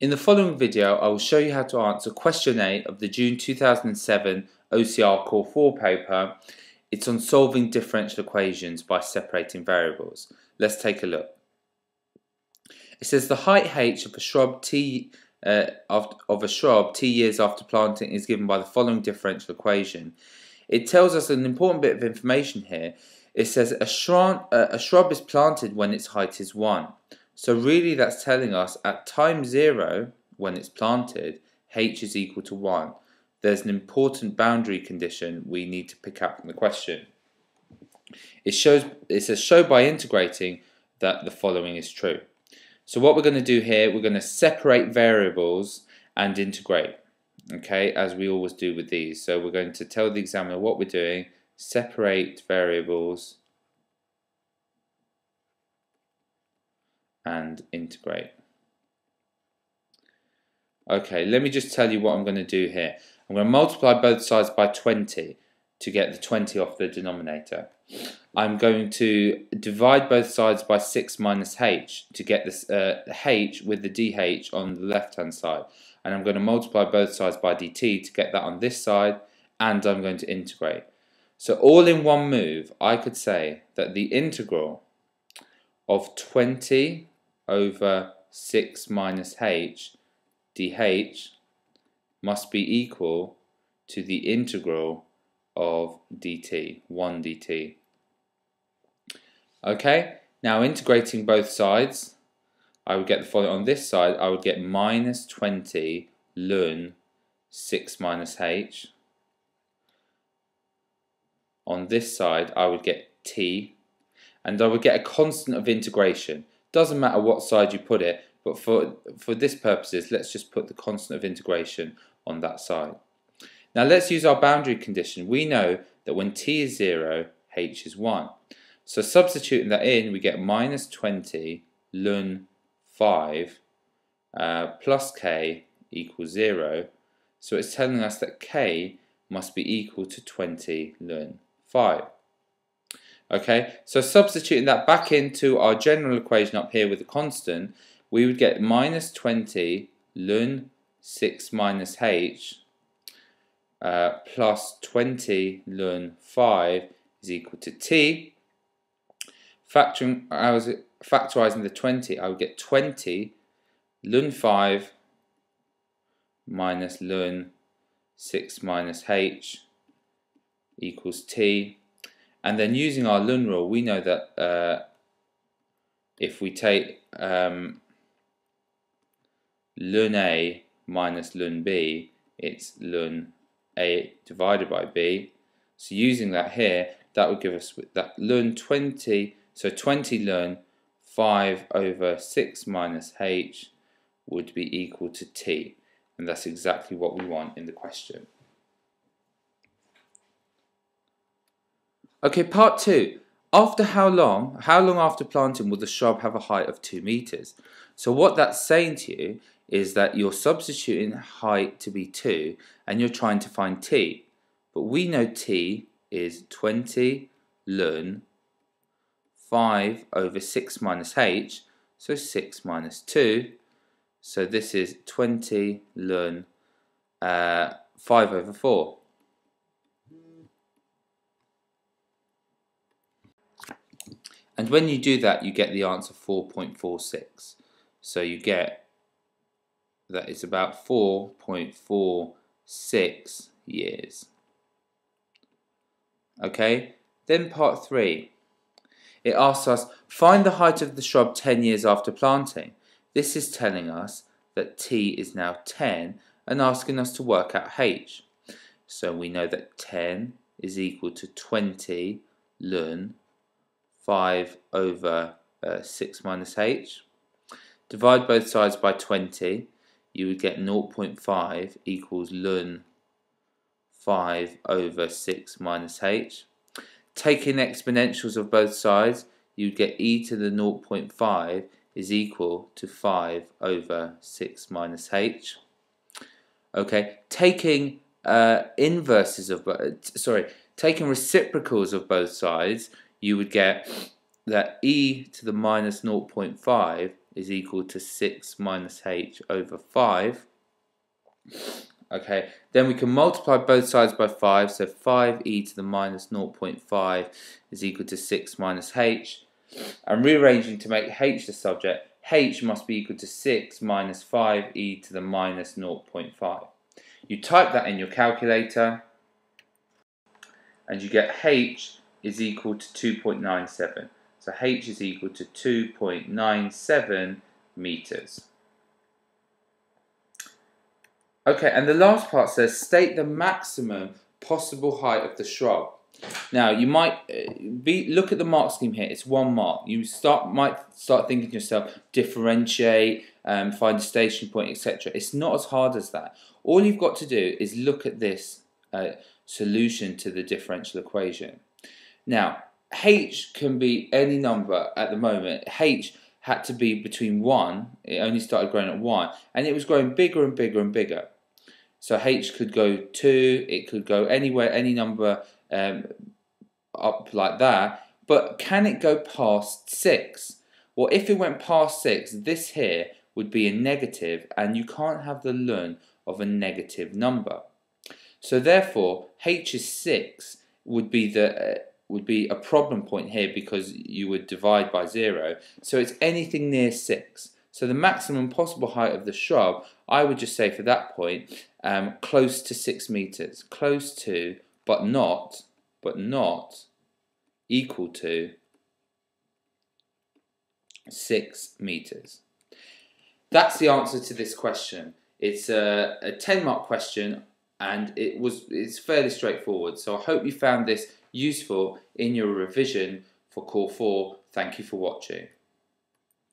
In the following video, I will show you how to answer question 8 of the June 2007 OCR Core 4 paper. It's on solving differential equations by separating variables. Let's take a look. It says the height h of a shrub t years after planting is given by the following differential equation. It tells us an important bit of information here. It says a shrub is planted when its height is 1. So really that's telling us at time 0, when it's planted, h is equal to 1. There's an important boundary condition we need to pick up from the question. It says show by integrating that the following is true. So what we're going to do here, we're going to separate variables and integrate, okay, as we always do with these. So we're going to tell the examiner what we're doing, separate variables and integrate. Okay, let me just tell you what I'm going to do here. I'm going to multiply both sides by 20 to get the 20 off the denominator. I'm going to divide both sides by 6 minus h to get this h with the dh on the left hand side. And I'm going to multiply both sides by dt to get that on this side, and I'm going to integrate. So all in one move, I could say that the integral of 20 over 6 minus h dh must be equal to the integral of dt, 1 dt. Okay, now integrating both sides, I would get the following. On this side, I would get minus 20 ln 6 minus h. On this side, I would get t, and I would get a constant of integration. Doesn't matter what side you put it, but for this purposes, let's just put the constant of integration on that side. Now let's use our boundary condition. We know that when t is 0, h is 1. So substituting that in, we get minus 20 ln 5 plus k equals 0. So it's telling us that k must be equal to 20 ln 5. Okay, so substituting that back into our general equation up here with a constant, we would get minus 20 ln 6 minus h plus 20 ln 5 is equal to t. Factorising the 20, I would get 20 ln 5 minus ln 6 minus h equals t. And then using our ln rule, we know that if we take ln a minus ln b, it's ln a divided by b. So using that here, that would give us that ln 20, so 20 ln 5 over 6 minus h would be equal to t. And that's exactly what we want in the question. Okay, part 2. After how long after planting will the shrub have a height of 2 meters? So what that's saying to you is that you're substituting height to be 2 and you're trying to find t. But we know t is 20 ln 5 over 6 minus h, so 6 minus 2. So this is 20 ln 5 over 4. And when you do that, you get the answer 4.46. So you get that it's about 4.46 years. Okay, then part 3. It asks us, find the height of the shrub 10 years after planting. This is telling us that t is now 10 and asking us to work out h. So we know that 10 is equal to 20 ln 5 over 6 minus h. Divide both sides by 20, you would get 0.5 equals ln 5 over 6 minus h. Taking exponentials of both sides, you'd get e to the 0.5 is equal to 5 over 6 minus h. Okay, taking taking reciprocals of both sides, you would get that e to the minus 0.5 is equal to 6 minus h over 5. Okay, then we can multiply both sides by 5, so 5e to the minus 0.5 is equal to 6 minus h. And rearranging to make h the subject, h must be equal to 6 minus 5e to the minus 0.5. You type that in your calculator and you get h is equal to 2.97. So h is equal to 2.97 meters. Okay, and the last part says state the maximum possible height of the shrub. Now you might look at the mark scheme here. It's 1 mark. You might start thinking to yourself, differentiate, find a station point, etc. It's not as hard as that. All you've got to do is look at this solution to the differential equation. Now h can be any number at the moment. H had to be between 1. It only started growing at 1, and it was growing bigger and bigger and bigger. So h could go 2, it could go anywhere, any number up like that. But can it go past 6? Well, if it went past 6, this here would be a negative, and you can't have the ln of a negative number. So therefore, h is 6 would be a problem point here, because you would divide by 0. So it's anything near 6. So the maximum possible height of the shrub, I would just say for that point, close to 6 meters. Close to, but not equal to 6 meters. That's the answer to this question. It's a 10-mark question, and it's fairly straightforward. So I hope you found this useful in your revision for Core 4. Thank you for watching.